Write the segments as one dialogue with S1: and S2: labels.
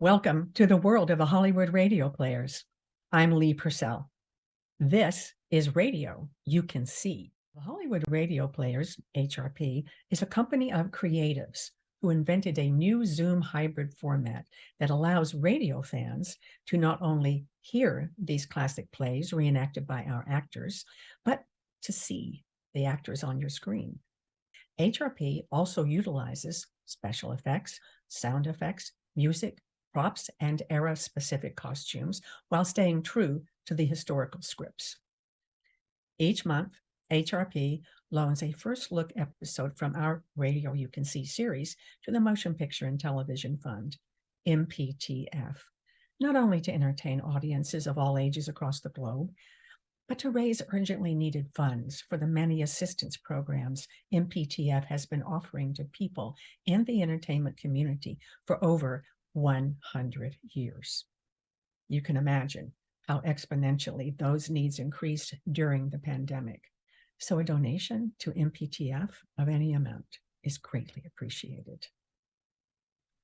S1: Welcome to the world of the Hollywood radio players. I'm Lee Purcell. This is radio you can see. The Hollywood Radio Players, HRP, is a company of creatives who invented a new Zoom hybrid format that allows radio fans to not only hear these classic plays reenacted by our actors, but to see the actors on your screen. HRP also utilizes special effects, sound effects, music, props, and era-specific costumes while staying true to the historical scripts. Each month, HRP loans a first look episode from our Radio You Can See series to the Motion Picture and Television Fund, MPTF, not only to entertain audiences of all ages across the globe, but to raise urgently needed funds for the many assistance programs MPTF has been offering to people in the entertainment community for over 100 years. You can imagine how exponentially those needs increased during the pandemic. So a donation to MPTF of any amount is greatly appreciated.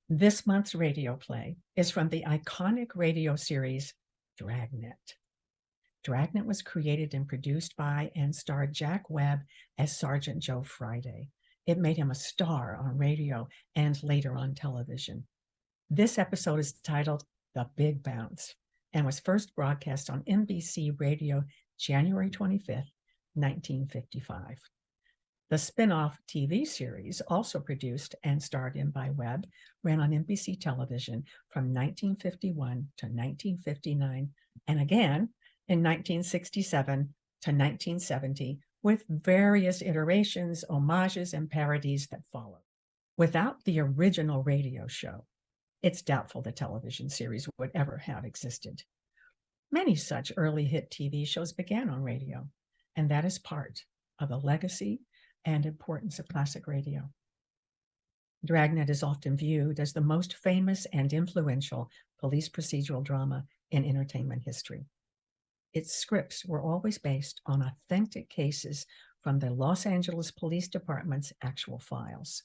S1: This month's radio play is from the iconic radio series Dragnet. Dragnet was created and produced by and starred Jack Webb as Sergeant Joe Friday. It made him a star on radio and later on television. This episode is titled The Big Bounce and was first broadcast on NBC Radio January 25th, 1955. The spin-off TV series, also produced and starred in by Webb, ran on NBC television from 1951 to 1959 and again in 1967 to 1970 with various iterations, homages, and parodies that followed. Without the original radio show, it's doubtful the television series would ever have existed. Many such early hit TV shows began on radio, and that is part of the legacy and importance of classic radio. Dragnet is often viewed as the most famous and influential police procedural drama in entertainment history. Its scripts were always based on authentic cases from the Los Angeles Police Department's actual files.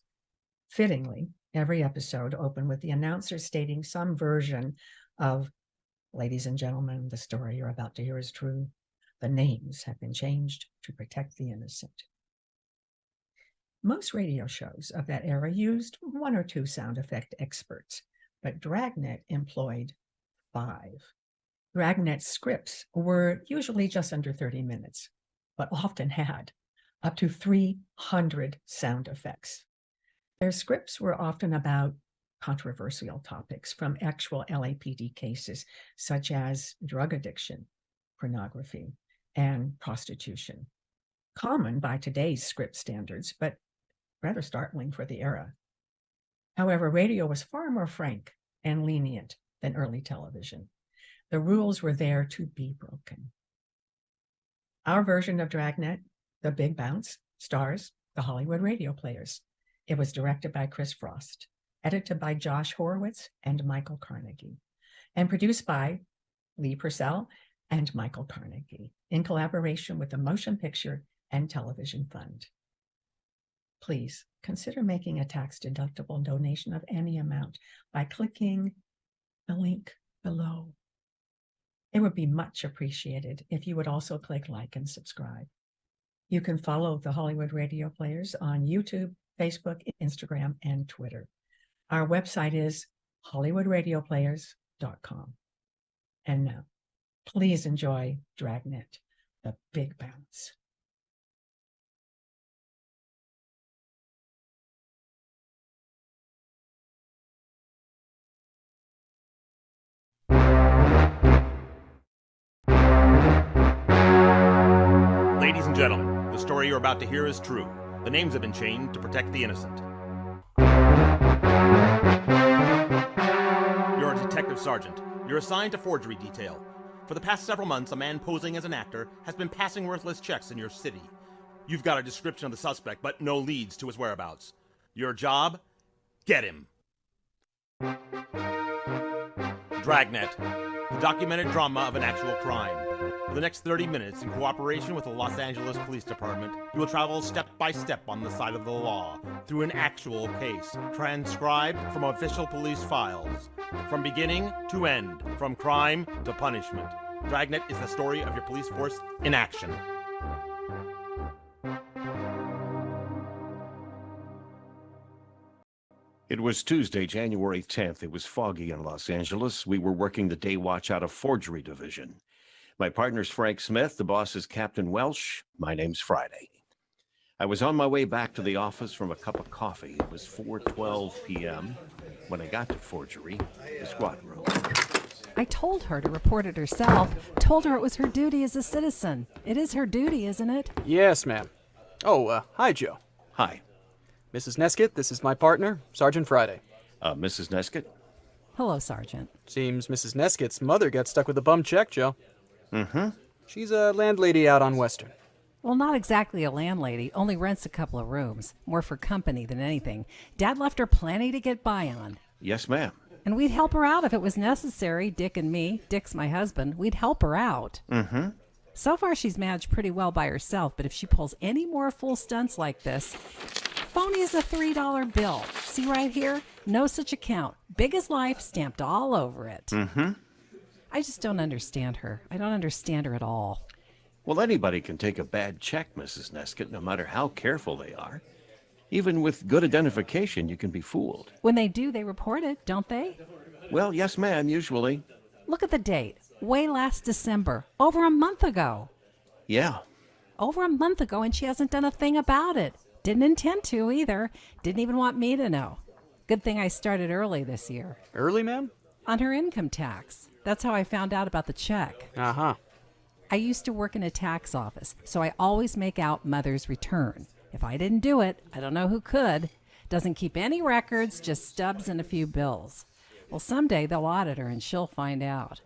S1: Fittingly, every episode opened with the announcer stating some version of, "Ladies and gentlemen, the story you're about to hear is true. The names have been changed to protect the innocent." Most radio shows of that era used one or two sound effect experts, but Dragnet employed 5. Dragnet's scripts were usually just under 30 minutes, but often had up to 300 sound effects. Their scripts were often about controversial topics from actual LAPD cases, such as drug addiction, pornography, and prostitution. Common by today's script standards, but rather startling for the era. However, radio was far more frank and lenient than early television. The rules were there to be broken. Our version of Dragnet, The Big Bounce, stars the Hollywood Radio Players. It was directed by Chris Frost, edited by Josh Horowitz and Michael Carnegie, and produced by Lee Purcell and Michael Carnegie in collaboration with the Motion Picture and Television Fund. Please consider making a tax-deductible donation of any amount by clicking the link below. It would be much appreciated if you would also click like and subscribe. You can follow the Hollywood Radio Players on YouTube, Facebook, Instagram, and Twitter. Our website is hollywoodradioplayers.com. And now, please enjoy Dragnet, The Big Bounce.
S2: Ladies and gentlemen, the story you're about to hear is true. The names have been changed to protect the innocent. You're a detective sergeant. You're assigned to forgery detail. For the past several months, a man posing as an actor has been passing worthless checks in your city. You've got a description of the suspect, but no leads to his whereabouts. Your job? Get him. Dragnet, the documented drama of an actual crime. For the next 30 minutes, in cooperation with the Los Angeles Police Department, you will travel step by step on the side of the law through an actual case, transcribed from official police files. From beginning to end, from crime to punishment, Dragnet is the story of your police force in action.
S3: It was Tuesday, January 10th. It was foggy in Los Angeles. We were working the day watch out of Forgery Division. My partner's Frank Smith. The boss is Captain Welsh. My name's Friday. I was on my way back to the office from a cup of coffee. It was 4:12 p.m. when I got to Forgery, the squad room.
S4: I told her to report it herself. Told her it was her duty as a citizen. It is her duty, isn't it?
S5: Yes, ma'am. Oh, hi, Joe.
S3: Hi.
S5: Mrs. Neskett, this is my partner, Sergeant Friday.
S3: Mrs. Neskett?
S4: Hello, Sergeant.
S5: Seems Mrs. Neskett's mother got stuck with a bum check, Joe.
S3: Mm-hmm.
S5: She's a landlady out on Western.
S4: Well, not exactly a landlady, only rents a couple of rooms. More for company than anything. Dad left her plenty to get by on.
S3: Yes, ma'am.
S4: And we'd help her out if it was necessary, Dick and me. Dick's my husband. We'd help her out.
S3: Mm-hmm.
S4: So far, she's managed pretty well by herself, but if she pulls any more full stunts like this, phony as a $3 bill. See right here? No such account. Big as life, stamped all over it.
S3: Mm-hmm.
S4: I just don't understand her. I don't understand her at all.
S3: Well, anybody can take a bad check, Mrs. Neskett, no matter how careful they are. Even with good identification, you can be fooled.
S4: When they do, they report it, don't they?
S3: Well, yes, ma'am, usually.
S4: Look at the date. Way last December. Over a month ago.
S3: Yeah.
S4: Over a month ago, and she hasn't done a thing about it. Didn't intend to either. Didn't even want me to know. Good thing I started early this year.
S5: Early, ma'am?
S4: On her income tax. That's how I found out about the check.
S5: Uh-huh.
S4: I used to work in a tax office, so I always make out mother's return. If I didn't do it, I don't know who could. Doesn't keep any records, just stubs and a few bills. Well, someday they'll audit her and she'll find out.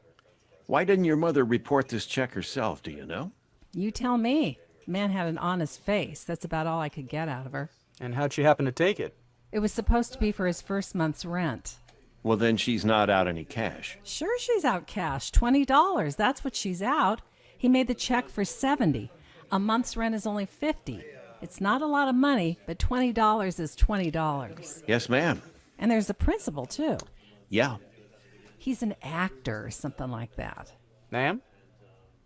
S3: Why didn't your mother report this check herself, do you know?
S4: You tell me. Man had an honest face. That's about all I could get out of her.
S5: And how'd she happen to take it?
S4: It was supposed to be for his first month's rent.
S3: Well, then she's not out any cash.
S4: Sure, she's out cash. $20. That's what she's out. He made the check for $70. A month's rent is only $50. It's not a lot of money, but $20 is $20.
S3: Yes, ma'am.
S4: And there's the principal, too.
S3: Yeah.
S4: He's an actor or something like that.
S5: Ma'am?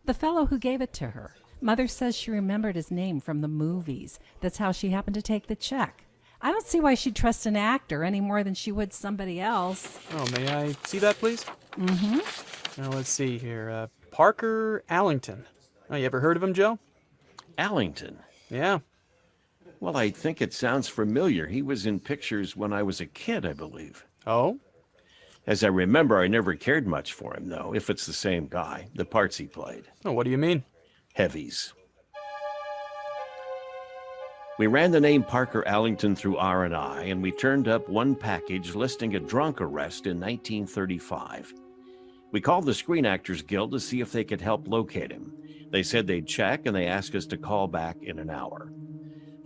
S4: The fellow who gave it to her. Mother says she remembered his name from the movies. That's how she happened to take the check. I don't see why she'd trust an actor any more than she would somebody else.
S5: Oh, may I see that, please?
S4: Mm-hmm.
S5: Now, let's see here. Parker Allington. Oh, you ever heard of him, Joe?
S3: Allington.
S5: Yeah.
S3: Well, I think it sounds familiar. He was in pictures when I was a kid, I believe.
S5: Oh?
S3: As I remember, I never cared much for him, though, if it's the same guy, the parts he played.
S5: Oh, what do you mean?
S3: Heavies. We ran the name Parker Allington through R&I, and we turned up one package listing a drunk arrest in 1935. We called the Screen Actors Guild to see if they could help locate him. They said they'd check, and they asked us to call back in an hour.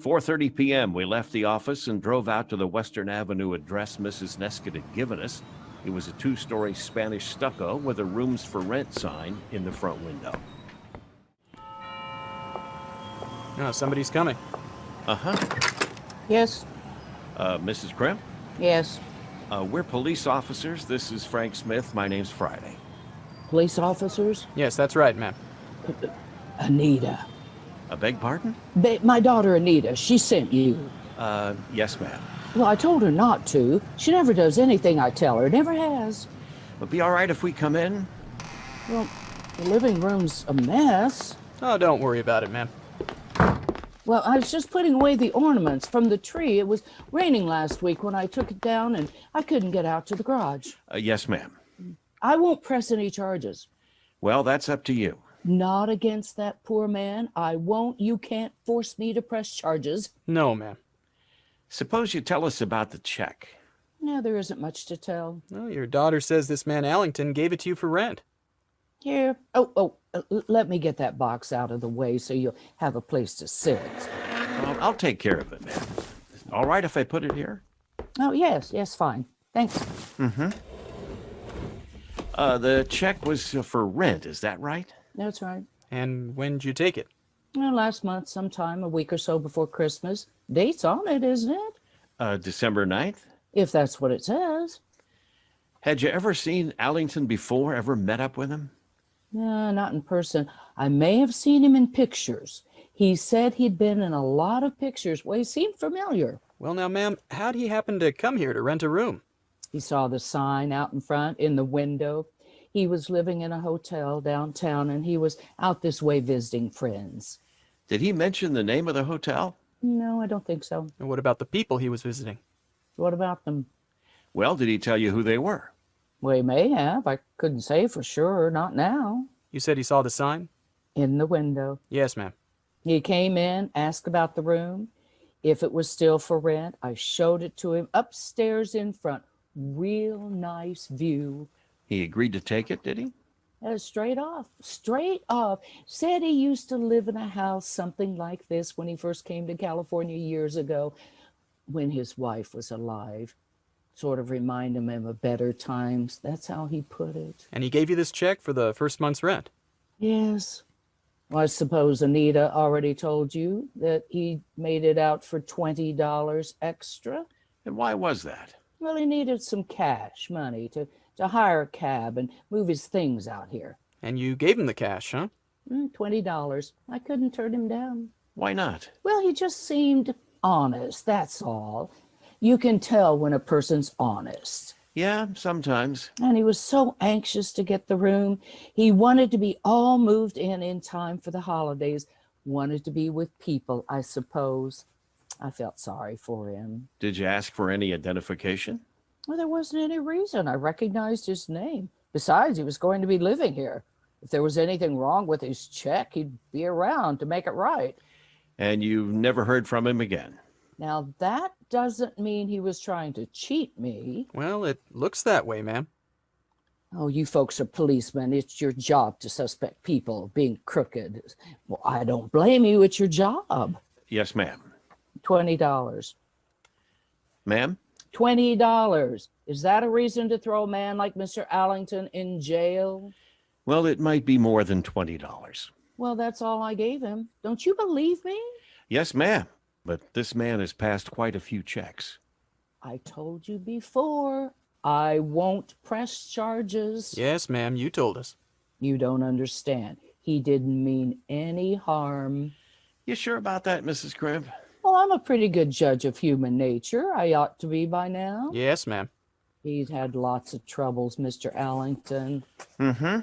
S3: 4:30 p.m., we left the office and drove out to the Western Avenue address Mrs. Neskett had given us. It was a 2-story Spanish stucco with a rooms for rent sign in the front window.
S5: No, somebody's coming.
S3: Uh-huh.
S6: Yes,
S3: Mrs. Krimp?
S6: yes.
S3: We're police officers. This is Frank Smith. My name's Friday.
S6: Police officers?
S5: Yes, that's right, ma'am.
S6: Anita.
S3: I beg pardon?
S6: My daughter Anita, she sent you.
S3: Yes, ma'am.
S6: Well, I told her not to. She never does anything I tell her, never has.
S3: It'll be all right if we come in?
S6: Well, the living room's a mess.
S5: Oh, don't worry about it, ma'am.
S6: Well, I was just putting away the ornaments from the tree. It was raining last week when I took it down, and I couldn't get out to the garage.
S3: Yes, ma'am.
S6: I won't press any charges.
S3: Well, that's up to you.
S6: Not against that poor man. I won't. You can't force me to press charges.
S5: No, ma'am.
S3: Suppose you tell us about the check.
S6: No, there isn't much to tell.
S5: Well, your daughter says this man Allington gave it to you for rent.
S6: Here. Let me get that box out of the way so you'll have a place to sit.
S3: I'll take care of it, ma'am. All right if I put it here?
S6: Oh, yes, fine. Thanks.
S3: Mm-hmm. The check was for rent, is that right?
S6: That's right.
S5: And when'd you take it?
S6: Well, last month, sometime, a week or so before Christmas. Date's on it, isn't it?
S3: December 9th?
S6: If that's what it says.
S3: Had you ever seen Allington before? Ever met up with him?
S6: No, not in person. I may have seen him in pictures. He said he'd been in a lot of pictures. Well, he seemed familiar.
S5: Well, now, ma'am, how'd he happen to come here to rent a room?
S6: He saw the sign out in front in the window. He was living in a hotel downtown, and he was out this way visiting friends.
S3: Did he mention the name of the hotel?
S6: No, I don't think so.
S5: And what about the people he was visiting?
S6: What about them?
S3: Well, did he tell you who they were?
S6: Well, he may have. I couldn't say for sure. Not now.
S5: You said he saw the sign?
S6: In the window.
S5: Yes, ma'am.
S6: He came in, asked about the room, if it was still for rent. I showed it to him upstairs in front. Real nice view.
S3: He agreed to take it, did he?
S6: Straight off. Said he used to live in a house something like this when he first came to California years ago, when his wife was alive. Sort of reminded him of better times. That's how he put it.
S5: And he gave you this check for the first month's rent?
S6: Yes. Well, I suppose Anita already told you that he made it out for $20 extra.
S3: And why was that?
S6: Well, he needed some cash money to hire a cab and move his things out here.
S5: And you gave him the cash, huh?
S6: $20. I couldn't turn him down.
S3: Why not?
S6: Well, he just seemed honest, that's all. You can tell when a person's honest.
S3: Yeah, sometimes.
S6: And he was so anxious to get the room. He wanted to be all moved in time for the holidays. Wanted to be with people, I suppose. I felt sorry for him.
S3: Did you ask for any identification?
S6: Well, there wasn't any reason. I recognized his name. Besides, he was going to be living here. If there was anything wrong with his check, he'd be around to make it right.
S3: And you never heard from him again?
S6: Now, that doesn't mean he was trying to cheat me.
S5: Well, it looks that way, ma'am.
S6: Oh, you folks are policemen. It's your job to suspect people of being crooked. Well, I don't blame you. It's your job.
S3: Yes, ma'am.
S6: $20.
S3: Ma'am?
S6: $20. Is that a reason to throw a man like Mr. Allington in jail?
S3: Well, it might be more than $20.
S6: Well, that's all I gave him. Don't you believe me?
S3: Yes, ma'am. But this man has passed quite a few checks.
S6: I told you before, I won't press charges.
S5: Yes, ma'am, you told us.
S6: You don't understand. He didn't mean any harm.
S3: You sure about that, Mrs. Crimp?
S6: Well, I'm a pretty good judge of human nature. I ought to be by now.
S5: Yes, ma'am.
S6: He's had lots of troubles, Mr. Allington.
S3: Mm-hmm.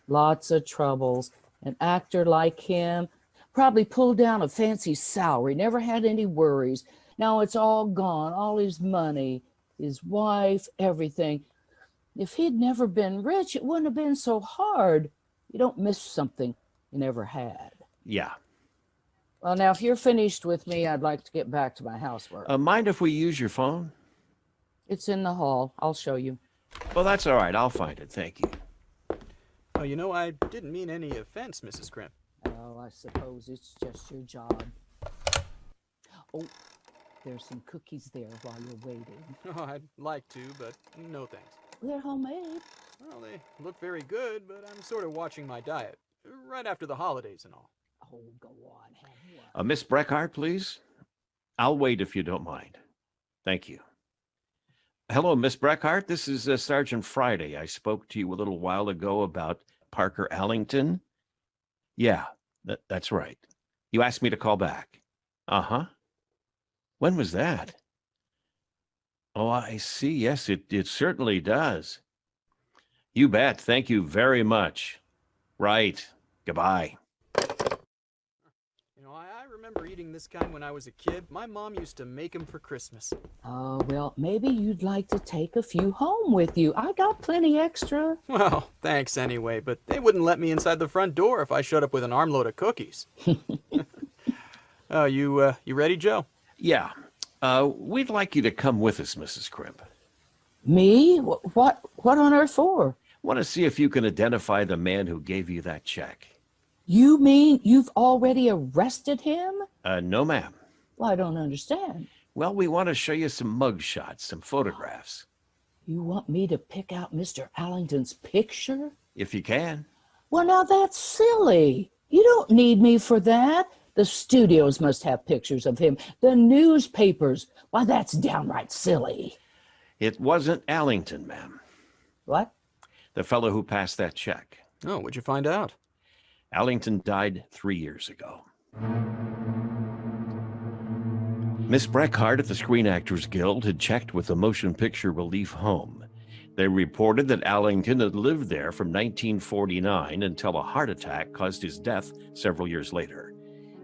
S6: Lots of troubles. An actor like him probably pulled down a fancy salary, never had any worries. Now it's all gone, all his money, his wife, everything. If he'd never been rich, it wouldn't have been so hard. You don't miss something you never had.
S3: Yeah.
S6: Well, now, if you're finished with me, I'd like to get back to my housework.
S3: Mind if we use your phone?
S6: It's in the hall. I'll show you.
S3: Well, that's all right. I'll find it. Thank you.
S5: Oh, you know, I didn't mean any offense, Mrs. Crimp.
S6: Oh, I suppose it's just your job. Oh, there's some cookies there while you're waiting.
S5: Oh, I'd like to, but no thanks.
S6: They're homemade.
S5: Well, they look very good, but I'm sort of watching my diet. Right after the holidays and all.
S6: Oh, go on, have one.
S3: Miss Breckhart, please. I'll wait if you don't mind. Thank you. Hello, Miss Breckhart. This is Sergeant Friday. I spoke to you a little while ago about Parker Allington. Yeah, that's right. You asked me to call back. Uh-huh. When was that? Oh, I see. Yes, it certainly does. You bet. Thank you very much. Right. Goodbye.
S5: You know, I remember eating this kind when I was a kid. My mom used to make them for Christmas.
S6: Oh, well, maybe you'd like to take a few home with you. I got plenty extra.
S5: Well, thanks anyway, but they wouldn't let me inside the front door if I showed up with an armload of cookies. Oh, you ready, Joe?
S3: Yeah. We'd like you to come with us, Mrs. Crimp.
S6: Me? What on earth for?
S3: Want to see if you can identify the man who gave you that check.
S6: You mean you've already arrested him?
S3: No, ma'am.
S6: Well, I don't understand.
S3: Well, we want to show you some mug shots, some photographs.
S6: You want me to pick out Mr. Allington's picture?
S3: If you can.
S6: Well, now that's silly. You don't need me for that. The studios must have pictures of him. The newspapers. Why, that's downright silly.
S3: It wasn't Allington, ma'am.
S6: What?
S3: The fellow who passed that check.
S5: Oh, what'd you find out?
S3: Allington died 3 years ago. Miss Breckhart at the Screen Actors Guild had checked with the Motion Picture Relief Home. They reported that Allington had lived there from 1949 until a heart attack caused his death several years later.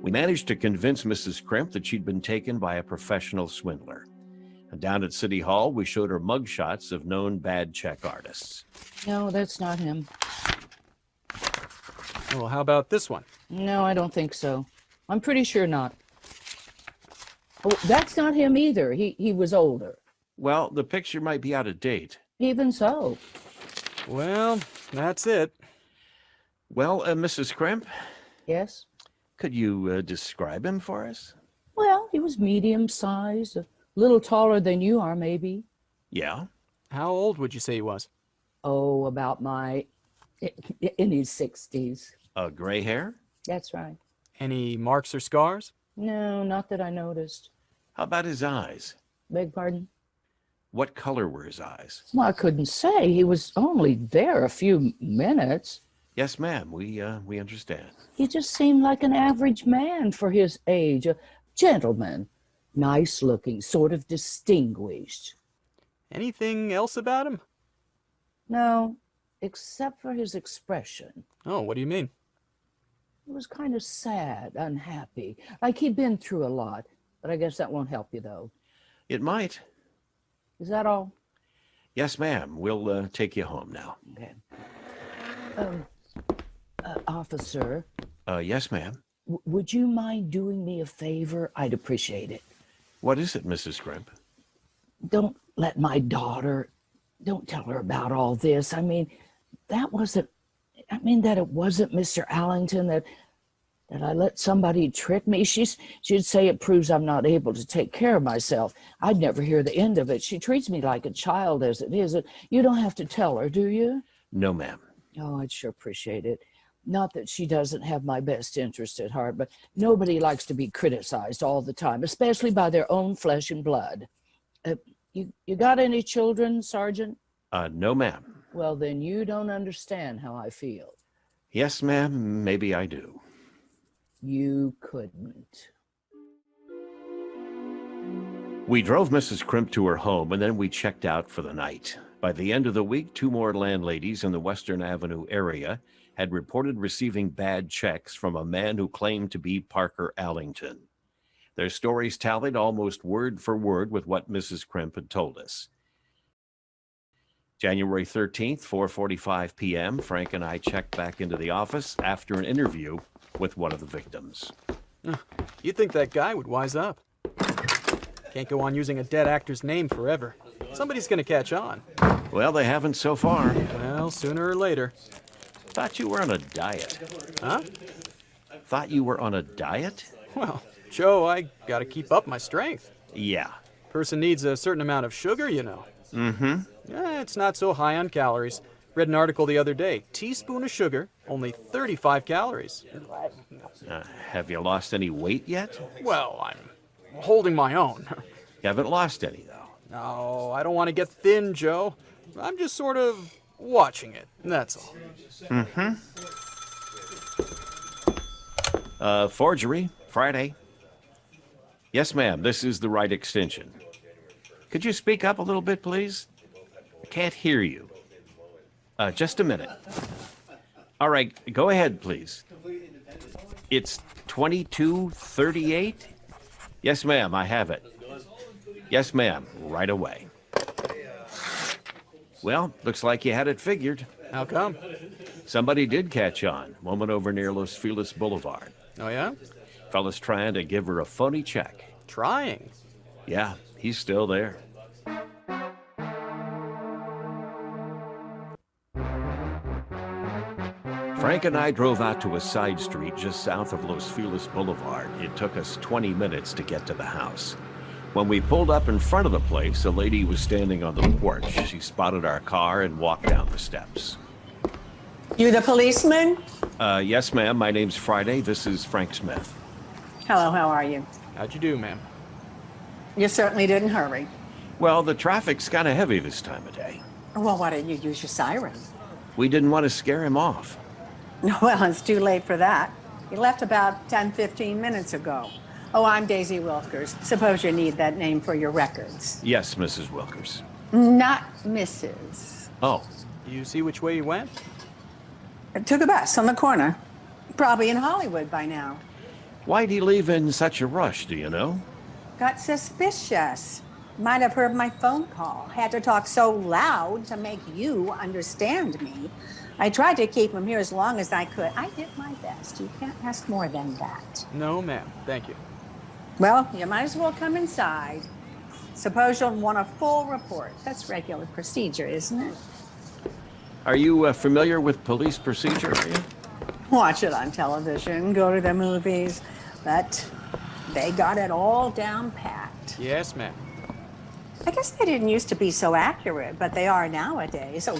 S3: We managed to convince Mrs. Crimp that she'd been taken by a professional swindler. And down at City Hall, we showed her mugshots of known bad check artists.
S6: No, that's not him.
S5: Well, how about this one?
S6: No, I don't think so. I'm pretty sure not. Oh, that's not him either. He was older.
S3: Well, the picture might be out of date.
S6: Even so.
S5: Well, that's it.
S3: Well, Mrs. Crimp,
S6: Yes?
S3: could you describe him for us?
S6: Well, he was medium-sized, a little taller than you are, maybe.
S3: Yeah.
S5: How old would you say he was?
S6: Oh, about in his 60s.
S3: Gray hair?
S6: That's right.
S5: Any marks or scars?
S6: No, not that I noticed.
S3: How about his eyes?
S6: Beg pardon?
S3: What color were his eyes?
S6: Well, I couldn't say. He was only there a few minutes.
S3: Yes, ma'am. We understand.
S6: He just seemed like an average man for his age, a gentleman, nice looking, sort of distinguished.
S5: Anything else about him?
S6: No, except for his expression.
S5: Oh, what do you mean?
S6: He was kind of sad, unhappy, like he'd been through a lot. But I guess that won't help you, though.
S3: It might.
S6: Is that all?
S3: Yes, ma'am. We'll take you home now.
S6: Okay. Officer,
S3: Yes, ma'am.
S6: would you mind doing me a favor? I'd appreciate it.
S3: What is it, Mrs. Crimp?
S6: Don't let my daughter, don't tell her about all this. I mean, that it wasn't Mr. Allington, that I let somebody trick me. She'd say it proves I'm not able to take care of myself. I'd never hear the end of it. She treats me like a child as it is. You don't have to tell her, do you?
S3: No, ma'am.
S6: Oh, I'd sure appreciate it. Not that she doesn't have my best interest at heart, but nobody likes to be criticized all the time, especially by their own flesh and blood. You got any children, Sergeant?
S3: No, ma'am.
S6: Well, then you don't understand how I feel.
S3: Yes, ma'am. Maybe I do.
S6: You couldn't.
S3: We drove Mrs. Crimp to her home, and then we checked out for the night. By the end of the week, 2 more landladies in the Western Avenue area had reported receiving bad checks from a man who claimed to be Parker Allington. Their stories tallied almost word for word with what Mrs. Crimp had told us. January 13th, 4:45 p.m., Frank and I checked back into the office after an interview with one of the victims.
S5: You'd think that guy would wise up. Can't go on using a dead actor's name forever. Somebody's gonna catch on.
S3: Well, they haven't so far.
S5: Well, sooner or later.
S3: Thought you were on a diet.
S5: Huh?
S3: Thought you were on a diet?
S5: Well, Joe, I gotta keep up my strength.
S3: Yeah.
S5: Person needs a certain amount of sugar, you know.
S3: Mm-hmm.
S5: It's not so high on calories. Read an article the other day. Teaspoon of sugar, only 35 calories.
S3: Have you lost any weight yet?
S5: Well, I'm holding my own.
S3: You haven't lost any, though.
S5: No, I don't want to get thin, Joe. I'm just sort of watching it, that's all.
S3: Mm-hmm. Forgery, Friday. Yes, ma'am, this is the right extension. Could you speak up a little bit, please? I can't hear you. Just a minute. All right, go ahead, please. It's 2238? Yes, ma'am, I have it. Yes, ma'am, right away. Well, looks like you had it figured.
S5: How come?
S3: Somebody did catch on. Woman over near Los Feliz Boulevard.
S5: Oh, yeah?
S3: Fella's trying to give her a phony check.
S5: Trying.
S3: Yeah, he's still there. Frank and I drove out to a side street just south of Los Feliz Boulevard. It took us 20 minutes to get to the house. When we pulled up in front of the place, a lady was standing on the porch. She spotted our car and walked down the steps.
S7: You the policeman?
S3: Yes, ma'am. My name's Friday. This is Frank Smith.
S7: Hello, how are you?
S5: How'd you do, ma'am?
S7: You certainly didn't hurry.
S3: Well, the traffic's kind of heavy this time of day.
S7: Well, why didn't you use your siren?
S3: We didn't want to scare him off.
S7: Well, it's too late for that. He left about 10, 15 minutes ago. Oh, I'm Daisy Wilkers. Suppose you need that name for your records.
S3: Yes, Mrs. Wilkers.
S7: Not Mrs.
S3: Oh,
S5: You see which way he went?
S7: I took a bus on the corner. Probably in Hollywood by now.
S3: why'd he leave in such a rush, do you know?
S7: Got suspicious. Might have heard my phone call. Had to talk so loud to make you understand me. I tried to keep him here as long as I could. I did my best. You can't ask more than that.
S5: No, ma'am. Thank you.
S7: Well, you might as well come inside. Suppose you'll want a full report. That's regular procedure, isn't it?
S3: Are you familiar with police procedure, are you?
S7: Watch it on television, go to the movies, but they got it all down pat.
S5: Yes, ma'am.
S7: I guess they didn't used to be so accurate, but they are nowadays. Oh,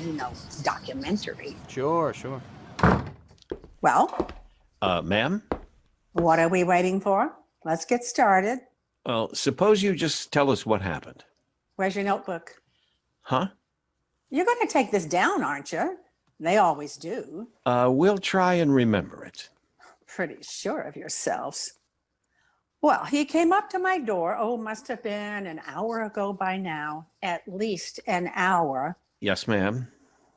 S7: documentary.
S5: Sure, sure.
S7: Well,
S3: Ma'am?
S7: what are we waiting for? Let's get started.
S3: Well, suppose you just tell us what happened.
S7: Where's your notebook?
S3: Huh?
S7: You're going to take this down, aren't you? They always do.
S3: We'll try and remember it.
S7: Pretty sure of yourselves. Well, he came up to my door, must have been an hour ago by now, at least an hour.
S3: Yes, ma'am.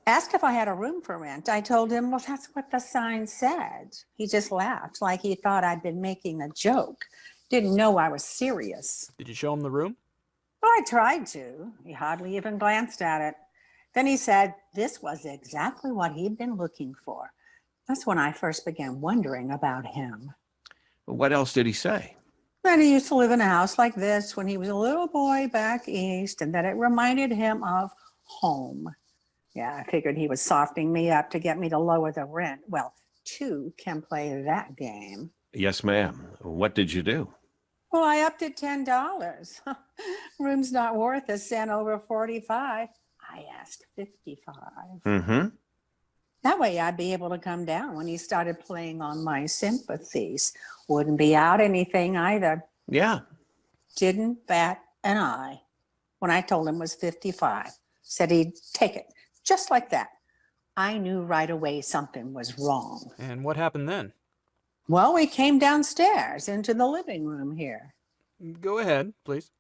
S7: Asked if I had a room for rent. I told him, well, that's what the sign said. He just laughed like he thought I'd been making a joke. Didn't know I was serious.
S5: Did you show him the room?
S7: Well, I tried to. He hardly even glanced at it. Then he said this was exactly what he'd been looking for. That's when I first began wondering about him.
S3: What else did he say?
S7: That he used to live in a house like this when he was a little boy back east, and that it reminded him of home. Yeah, I figured he was softening me up to get me to lower the rent. Well, two can play that game.
S3: Yes, ma'am. What did you do?
S7: Well, I upped it $10. Room's not worth a cent over 45. I asked 55.
S3: Mm-hmm.
S7: That way I'd be able to come down when he started playing on my sympathies. Wouldn't be out anything either.
S3: Yeah.
S7: Didn't bat an eye when I told him it was 55. Said he'd take it, just like that. I knew right away something was wrong.
S5: And what happened then?
S7: Well, we came downstairs into the living room here.
S5: Go ahead, please.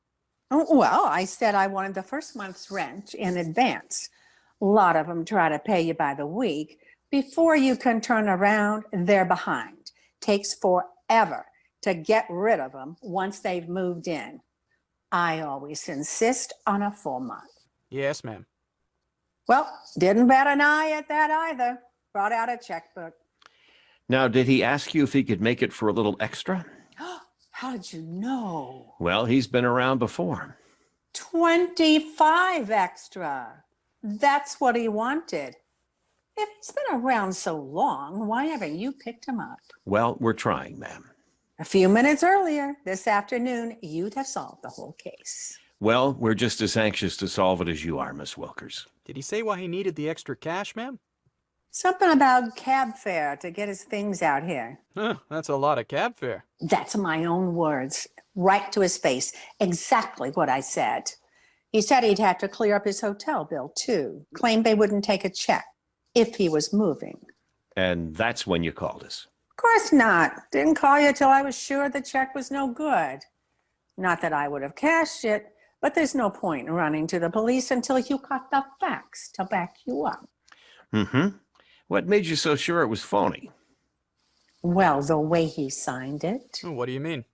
S7: Well, I said I wanted the first month's rent in advance. A lot of them try to pay you by the week. Before you can turn around, they're behind. Takes forever to get rid of them once they've moved in. I always insist on a full month.
S5: Yes, ma'am.
S7: Well, didn't bat an eye at that either. Brought out a checkbook.
S3: Now, did he ask you if he could make it for a little extra?
S7: How did you know?
S3: Well, he's been around before.
S7: 25 extra. That's what he wanted. If he's been around so long, why haven't you picked him up?
S3: Well, we're trying, ma'am.
S7: A few minutes earlier, this afternoon, you'd have solved the whole case.
S3: Well, we're just as anxious to solve it as you are, Miss Wilkers.
S5: Did he say why he needed the extra cash, ma'am?
S7: Something about cab fare to get his things out here.
S5: Huh, that's a lot of cab fare.
S7: That's my own words, right to his face. Exactly what I said. He said he'd have to clear up his hotel bill, too. Claimed they wouldn't take a check if he was moving.
S3: And that's when you called us.
S7: Of course not. Didn't call you till I was sure the check was no good. Not that I would have cashed it, but there's no point in running to the police until you got the facts to back you up.
S3: Mm-hmm. What made you so sure it was phony?
S7: Well, the way he signed it.
S5: What do you mean?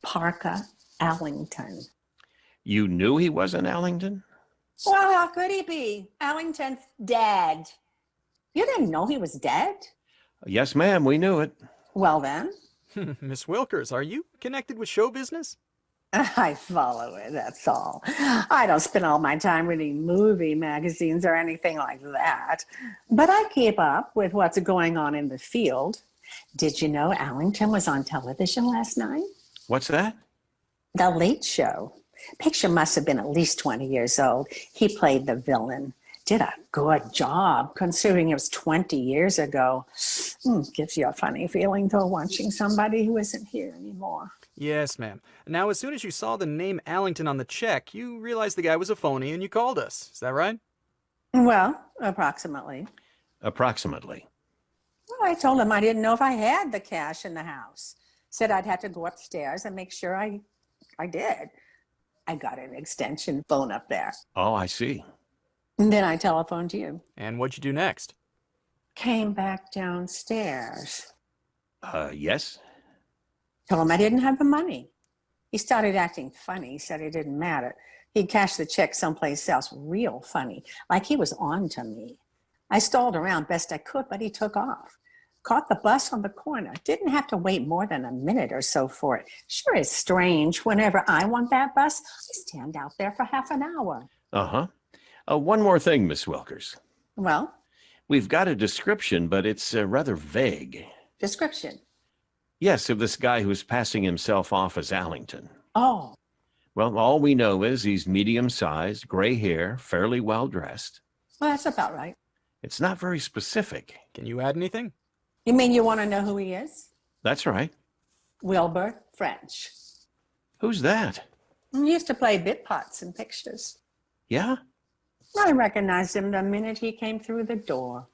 S7: Parker Allington.
S3: You knew he wasn't Allington?
S7: Well, how could he be? Allington's dead. You didn't know he was dead?
S3: Yes, ma'am, we knew it.
S7: Well then,
S5: Miss Wilkers, are you connected with show business?
S7: I follow it, that's all. I don't spend all my time reading movie magazines or anything like that. But I keep up with what's going on in the field. Did you know Allington was on television last night?
S3: What's that?
S7: The Late Show. Picture must have been at least 20 years old. He played the villain. Did a good job, considering it was 20 years ago. Gives you a funny feeling, though, watching somebody who isn't here anymore.
S5: Yes, ma'am. Now, as soon as you saw the name Allington on the check, you realized the guy was a phony and you called us. Is that right?
S7: Well, approximately.
S3: Approximately.
S7: Well, I told him I didn't know if I had the cash in the house. Said I'd have to go upstairs and make sure I did. I got an extension phone up there.
S3: Oh, I see.
S7: And then I telephoned you.
S5: And what'd you do next?
S7: Came back downstairs.
S3: Yes?
S7: Told him I didn't have the money. He started acting funny, said it didn't matter. He'd cashed the check someplace else, real funny, like he was on to me. I stalled around best I could, but he took off. Caught the bus on the corner. Didn't have to wait more than a minute or so for it. Sure is strange. Whenever I want that bus, I stand out there for half an hour.
S3: Uh-huh. One more thing, Miss Wilkers.
S7: Well,
S3: We've got a description, but it's rather vague.
S7: description.
S3: Yes, of this guy who's passing himself off as Allington.
S7: Oh,
S3: Well, all we know is he's medium-sized, gray hair, fairly well-dressed.
S7: well, that's about right.
S3: It's not very specific.
S5: Can you add anything?
S7: You mean you want to know who he is?
S3: That's right.
S7: Wilbur French.
S3: Who's that?
S7: He used to play bit pots in pictures.
S3: Yeah?
S7: I recognized him the minute he came through the door.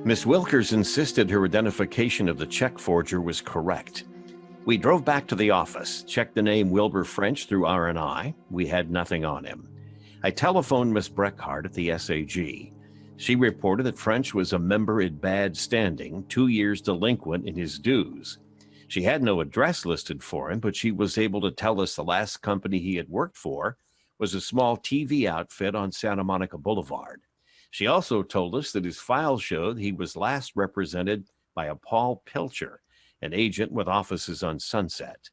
S3: Miss Wilkers insisted her identification of the check forger was correct. We drove back to the office, checked the name Wilbur French through R&I. We had nothing on him. I telephoned Miss Breckhart at the SAG. She reported that French was a member in bad standing, 2 years delinquent in his dues. She had no address listed for him, but she was able to tell us the last company he had worked for was a small TV outfit on Santa Monica Boulevard. She also told us that his file showed he was last represented by a Paul Pilcher, an agent with offices on Sunset.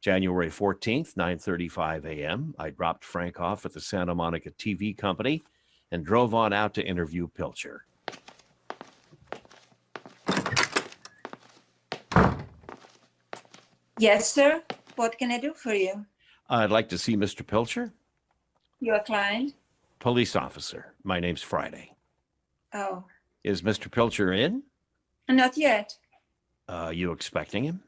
S3: January 14th, 9:35 a.m., I dropped Frank off at the Santa Monica TV company and drove on out to interview Pilcher.
S8: Yes, sir. What can I do for you?
S3: I'd like to see Mr. Pilcher.
S8: Your client?
S3: Police officer. My name's Friday.
S8: Oh,
S3: Is Mr. Pilcher in?
S8: not yet.
S3: You expecting him?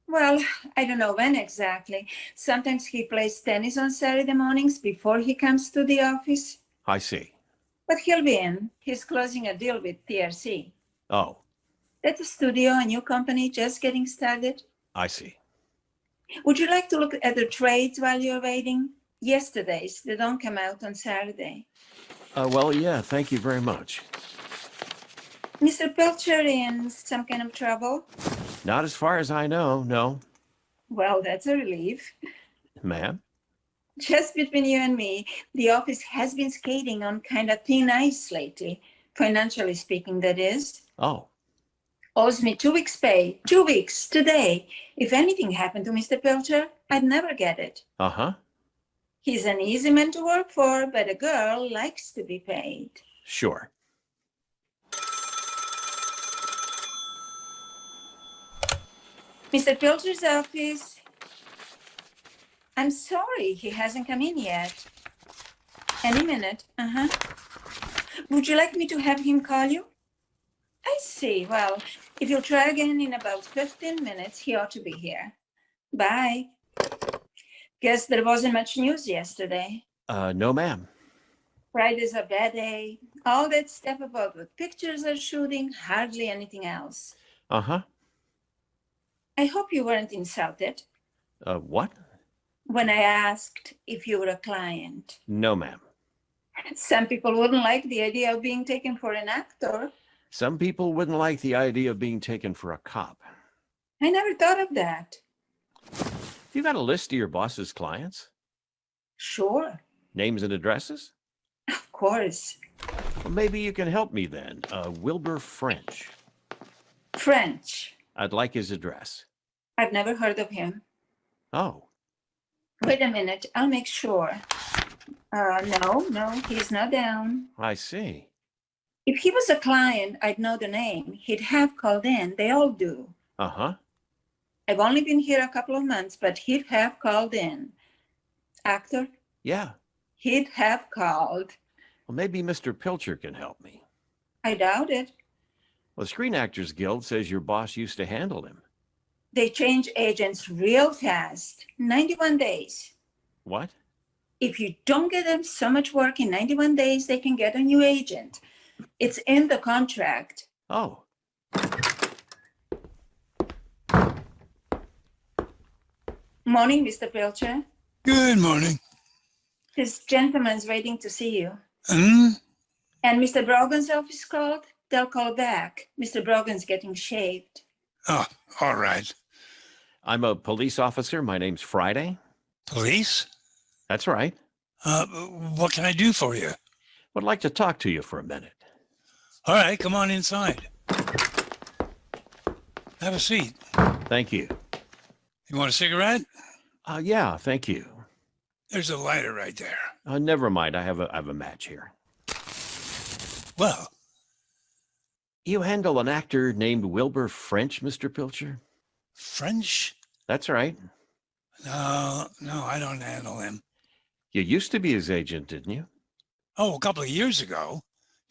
S8: Well, I don't know when exactly. Sometimes he plays tennis on Saturday mornings before he comes to the office.
S3: I see.
S8: But he'll be in. He's closing a deal with TRC.
S3: Oh,
S8: That's a studio, a new company just getting started.
S3: I see.
S8: Would you like to look at the trades while you're waiting? Yesterday's, they don't come out on Saturday.
S3: Well, yeah, thank you very much.
S8: Mr. Pilcher in some kind of trouble?
S3: Not as far as I know, no.
S8: Well, that's a relief.
S3: Ma'am?
S8: Just between you and me, the office has been skating on kind of thin ice lately, financially speaking, that is.
S3: Oh,
S8: Owes me 2 weeks' pay, 2 weeks today. If anything happened to Mr. Pilcher, I'd never get it.
S3: uh-huh.
S8: He's an easy man to work for, but a girl likes to be paid.
S3: Sure.
S8: Mr. Pilcher's office. I'm sorry, he hasn't come in yet. Any minute. Would you like me to have him call you? I see. Well, if you'll try again in about 15 minutes, he ought to be here. Bye. Guess there wasn't much news yesterday.
S3: No, ma'am.
S8: Friday's a bad day. All that stuff about what pictures are shooting, hardly anything else.
S3: Uh-huh.
S8: I hope you weren't insulted
S3: What?
S8: when I asked if you were a client.
S3: No, ma'am.
S8: Some people wouldn't like the idea of being taken for an actor.
S3: Some people wouldn't like the idea of being taken for a cop.
S8: I never thought of that.
S3: You got a list of your boss's clients?
S8: Sure,
S3: Names and addresses?
S8: of course.
S3: Well, maybe you can help me then. Wilbur French.
S8: French.
S3: I'd like his address.
S8: I've never heard of him.
S3: Oh,
S8: Wait a minute, I'll make sure. No, he's not down.
S3: I see.
S8: If he was a client, I'd know the name. He'd have called in. They all do.
S3: Uh-huh.
S8: I've only been here a couple of months, but he'd have called in. Actor,
S3: Yeah.
S8: he'd have called.
S3: Well, maybe Mr. Pilcher can help me.
S8: I doubt it.
S3: Well, the Screen Actors Guild says your boss used to handle him.
S8: They change agents real fast. 91 days.
S3: What?
S8: If you don't get them so much work in 91 days, they can get a new agent. It's in the contract.
S3: Oh,
S8: Morning, Mr. Pilcher.
S9: Good morning.
S8: This gentleman's waiting to see you.
S9: Hmm?
S8: And Mr. Brogan's office called. They'll call back. Mr. Brogan's getting shaved.
S9: Oh, all right.
S3: I'm a police officer. My name's Friday.
S9: Police?
S3: That's right.
S9: What can I do for you?
S3: Would like to talk to you for a minute.
S9: All right, come on inside. Have a seat.
S3: Thank you.
S9: You want a cigarette?
S3: Yeah, thank you.
S9: There's a lighter right there.
S3: Never mind. I have a match here.
S9: Well,
S3: You handle an actor named Wilbur French, Mr. Pilcher?
S9: French?
S3: That's right.
S9: No, I don't handle him.
S3: You used to be his agent, didn't you?
S9: Oh, a couple of years ago.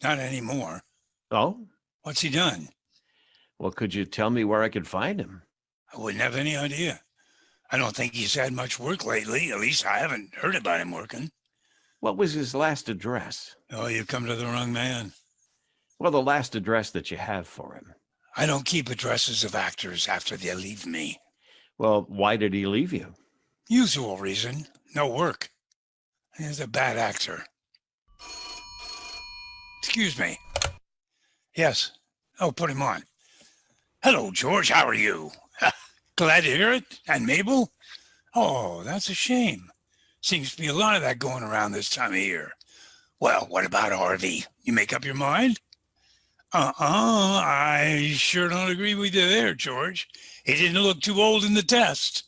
S9: Not anymore.
S3: Oh?
S9: What's he done?
S3: Well, could you tell me where I could find him?
S9: I wouldn't have any idea. I don't think he's had much work lately. At least I haven't heard about him working.
S3: What was his last address?
S9: Oh, you've come to the wrong man.
S3: Well, the last address that you have for him.
S9: I don't keep addresses of actors after they leave me.
S3: Well, why did he leave you?
S9: Usual reason. No work. He's a bad actor. Excuse me. Yes. Oh, put him on. Hello, George. How are you? Glad to hear it. And Mabel? Oh, that's a shame. Seems to be a lot of that going around this time of year. Well, what about Harvey? You make up your mind? I sure don't agree with you there, George. He didn't look too old in the test.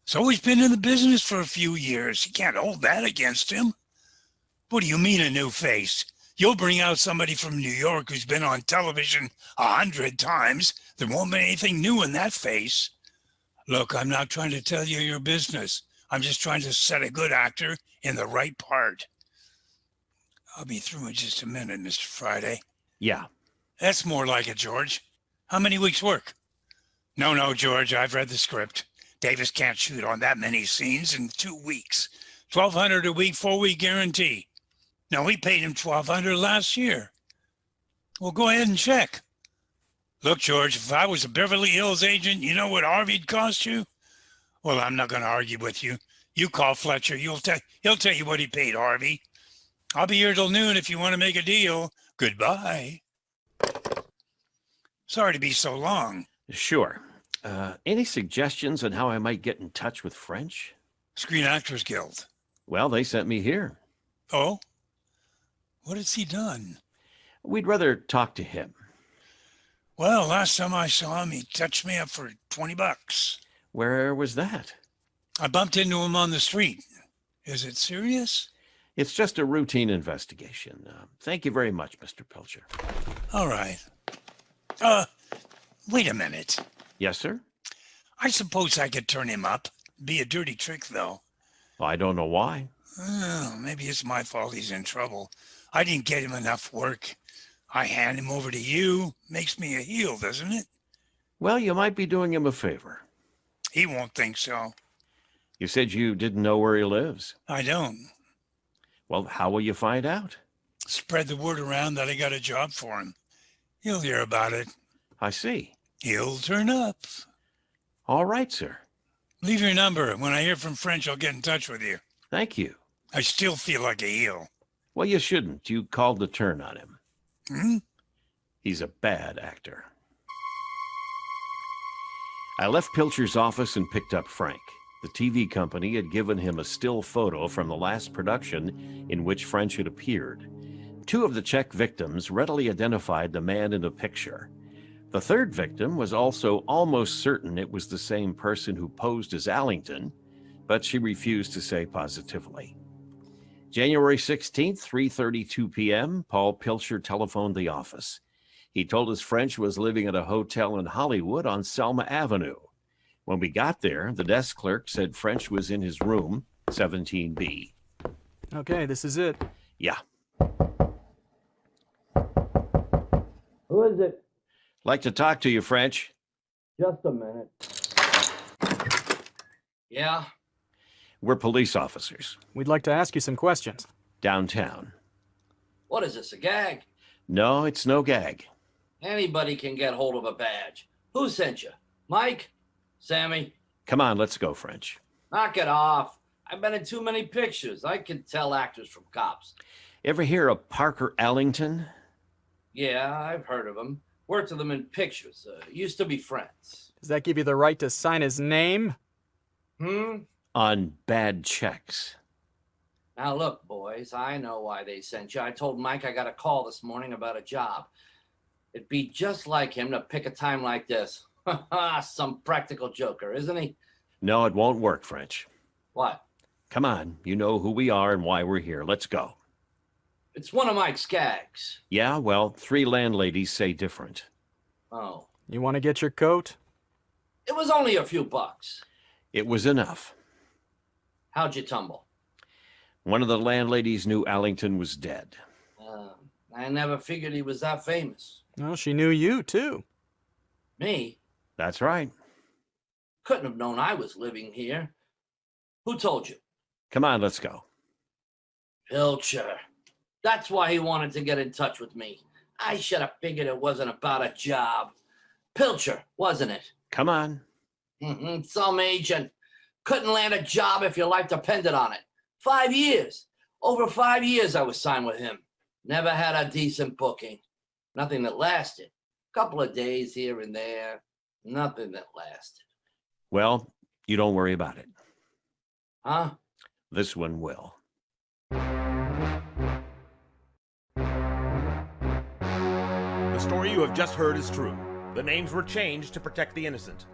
S9: He's always been in the business for a few years. You can't hold that against him. What do you mean a new face? You'll bring out somebody from New York who's been on television 100 times. There won't be anything new in that face. Look, I'm not trying to tell you your business. I'm just trying to set a good actor in the right part. I'll be through in just a minute, Mr. Friday.
S3: Yeah.
S9: That's more like it, George. How many weeks' work? No, George, I've read the script. Davis can't shoot on that many scenes in 2 weeks. $1,200 a week, 4-week guarantee. No, we paid him $1,200 last year. Well, go ahead and check. Look, George, if I was a Beverly Hills agent, you know what Harvey'd cost you? Well, I'm not going to argue with you. You call Fletcher. He'll tell you what he paid Harvey. I'll be here till noon if you want to make a deal. Goodbye. Sorry to be so long.
S3: Sure. Any suggestions on how I might get in touch with French?
S9: Screen Actors Guild.
S3: Well, they sent me here.
S9: Oh? What has he done?
S3: We'd rather talk to him.
S9: Well, last time I saw him, he touched me up for $20.
S3: Where was that?
S9: I bumped into him on the street. Is it serious?
S3: It's just a routine investigation. Thank you very much, Mr. Pilcher.
S9: All right. Wait a minute.
S3: Yes, sir?
S9: I suppose I could turn him up. Be a dirty trick, though.
S3: I don't know why.
S9: Oh, maybe it's my fault he's in trouble. I didn't get him enough work. I hand him over to you. Makes me a heel, doesn't it?
S3: Well, you might be doing him a favor.
S9: He won't think so.
S3: You said you didn't know where he lives.
S9: I don't.
S3: Well, how will you find out?
S9: Spread the word around that I got a job for him. He'll hear about it.
S3: I see.
S9: He'll turn up.
S3: All right, sir.
S9: Leave your number. When I hear from French, I'll get in touch with you.
S3: Thank you.
S9: I still feel like a heel.
S3: Well, you shouldn't. You called the turn on him.
S9: Hmm?
S3: He's a bad actor. I left Pilcher's office and picked up Frank. The TV company had given him a still photo from the last production in which French had appeared. 2 of the check victims readily identified the man in the picture. The 3rd victim was also almost certain it was the same person who posed as Allington, but she refused to say positively. January 16th, 3:32 p.m., Paul Pilcher telephoned the office. He told us French was living at a hotel in Hollywood on Selma Avenue. When we got there, the desk clerk said French was in his room, 17B.
S5: Okay, this is it.
S3: Yeah.
S10: Who is it?
S3: Like to talk to you, French.
S10: Just a minute. Yeah.
S3: We're police officers.
S5: We'd like to ask you some questions.
S3: Downtown.
S11: What is this, a gag?
S3: No, it's no gag.
S11: Anybody can get hold of a badge. Who sent you? Mike? Sammy?
S3: Come on, let's go, French.
S11: Knock it off. I've been in too many pictures. I can tell actors from cops.
S3: Ever hear of Parker Allington?
S11: Yeah, I've heard of him. Worked with him in pictures. Used to be friends.
S5: Does that give you the right to sign his name?
S3: On bad checks.
S11: Now look, boys, I know why they sent you. I told Mike I got a call this morning about a job. It'd be just like him to pick a time like this. Some practical joker, isn't he?
S3: No, it won't work, French.
S11: What?
S3: Come on, you know who we are and why we're here. Let's go.
S11: It's one of Mike's gags.
S3: Yeah, well, 3 landladies say different.
S11: Oh.
S5: You want to get your coat?
S11: It was only a few bucks.
S3: It was enough.
S11: How'd you tumble?
S3: One of the landladies knew Allington was dead.
S11: I never figured he was that famous.
S5: Well, she knew you, too.
S11: Me?
S3: That's right.
S11: Couldn't have known I was living here. Who told you?
S3: Come on, let's go.
S11: Pilcher. That's why he wanted to get in touch with me. I should have figured it wasn't about a job. Pilcher, wasn't it?
S3: Come on.
S11: Some agent. Couldn't land a job if your life depended on it. 5 years. Over 5 years I was signed with him. Never had a decent booking. Nothing that lasted. Couple of days here and there. Nothing that lasted.
S3: Well, you don't worry about it.
S11: Huh?
S3: This one will.
S2: The story you have just heard is true. The names were changed to protect the innocent.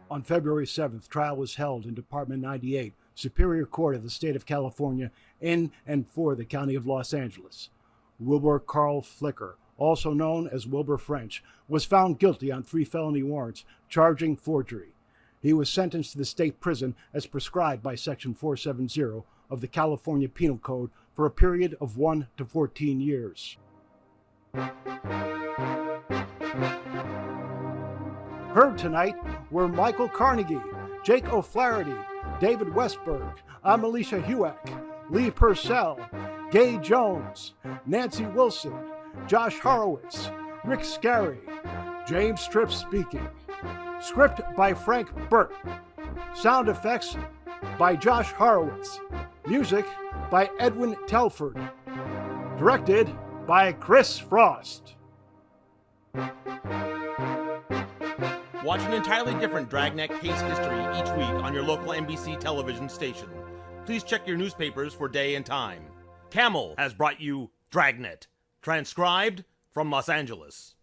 S12: On February 7th, trial was held in Department 98, Superior Court of the State of California, in and for the County of Los Angeles. Wilbur Carl Flicker, also known as Wilbur French, was found guilty on 3 felony warrants charging forgery. He was sentenced to the state prison as prescribed by Section 470 of the California Penal Code for a period of 1 to 14 years. Heard tonight were Michael Carnegie, Jake O'Flaherty, David Westberg, Alicia Hewick, Lee Purcell, Gay Jones, Nancy Wilson, Josh Horowitz, Rick Scarry, James Tripp speaking. Script by Frank Burt. Sound effects by Josh Horowitz. Music by Edwin Telford. Directed by Chris Frost.
S2: Watch an entirely different Dragnet case history each week on your local NBC television station. Please check your newspapers for day and time. Camel has brought you Dragnet, transcribed from Los Angeles.